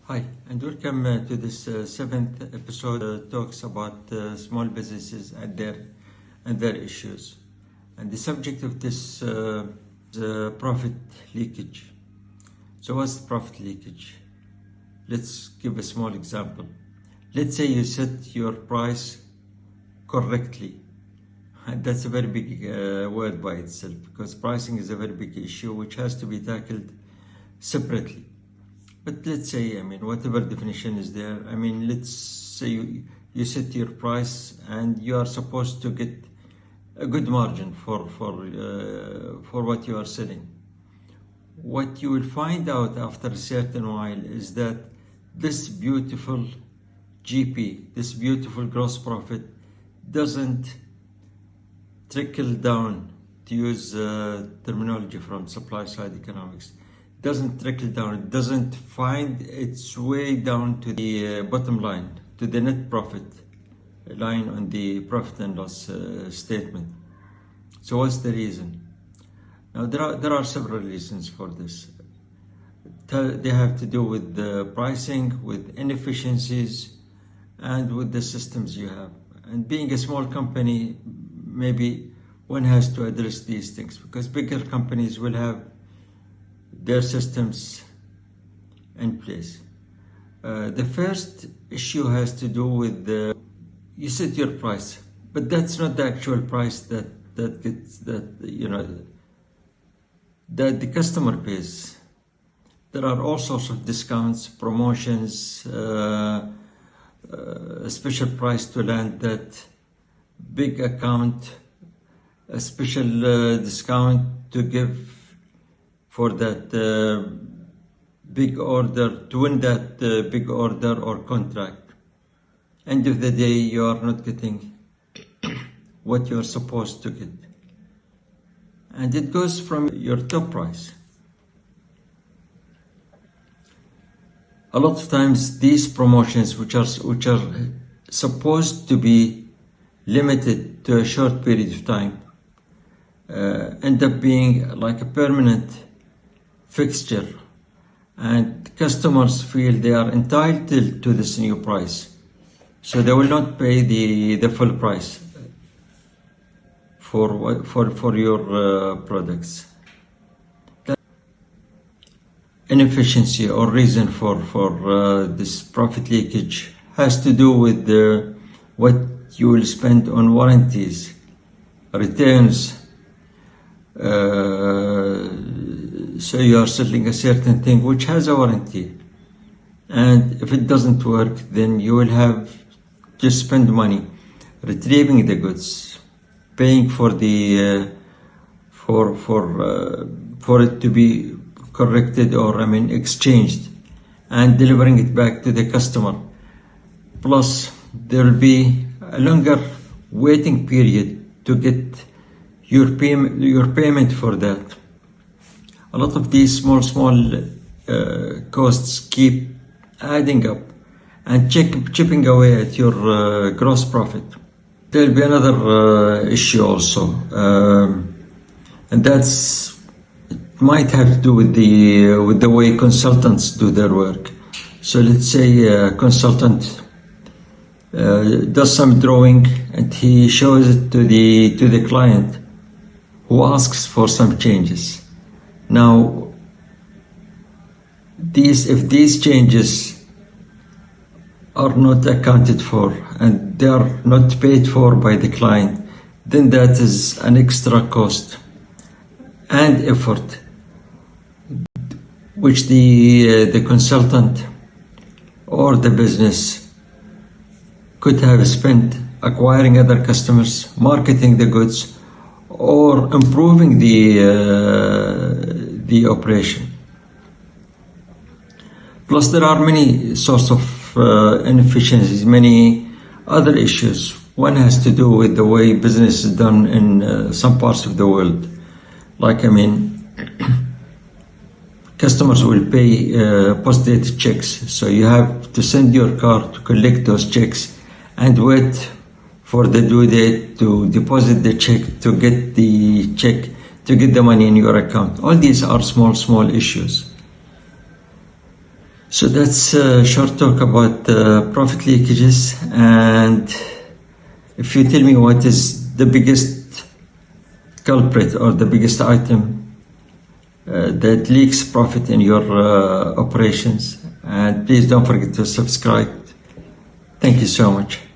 Hi, and welcome to this seventh episode. Talks about small businesses and their issues. And the subject of this is profit leakage. So, what's profit leakage? Let's give a small example. Let's say you set your price correctly. And that's a very big word by itself, because pricing is a very big issue which has to be tackled separately. But let's say, whatever definition is there, let's say you set your price and you are supposed to get a good margin for what you are selling. What you will find out after a certain while is that this beautiful GP, this beautiful gross profit, doesn't trickle down, to use terminology from supply side economics. Doesn't trickle down, it doesn't find its way down to the bottom line, to the net profit line on the profit and loss statement. So what's the reason? Now there are several reasons for this. They have to do with the pricing, with inefficiencies, and with the systems you have. And being a small company, maybe one has to address these things, because bigger companies will have their systems in place. The first issue has to do with you set your price, but that's not the actual price that the customer pays. There are all sorts of discounts, promotions, a special price to land that big account, a special discount to give for that big order, to win that big order or contract. End of the day, you are not getting what you are supposed to get. And it goes from your top price. A lot of times these promotions, which are supposed to be limited to a short period of time, end up being like a permanent fixture, and customers feel they are entitled to this new price, so they will not pay the full price for your products. That inefficiency or reason for this profit leakage has to do with what you will spend on warranties, returns. So you are selling a certain thing which has a warranty, and if it doesn't work, then you will have to spend money retrieving the goods, paying for the for it to be corrected or exchanged, and delivering it back to the customer. Plus there will be a longer waiting period to get your payment for that. A lot of these small costs keep adding up and chipping away at your gross profit. There'll be another issue also, and it might have to do with the way consultants do their work. So let's say a consultant does some drawing and he shows it to the client, who asks for some changes. Now, if these changes are not accounted for and they are not paid for by the client, then that is an extra cost and effort which the consultant or the business could have spent acquiring other customers, marketing the goods, or improving the operation. Plus there are many sorts of inefficiencies, many other issues. One has to do with the way business is done in some parts of the world. Like, customers will pay post-dated checks, so you have to send your car to collect those checks and wait for the due date to deposit the check, to get the check, to get the money in your account. All these are small issues. So that's a short talk about profit leakages. And if you tell me what is the biggest culprit or the biggest item that leaks profit in your operations, and please don't forget to subscribe. Thank you so much.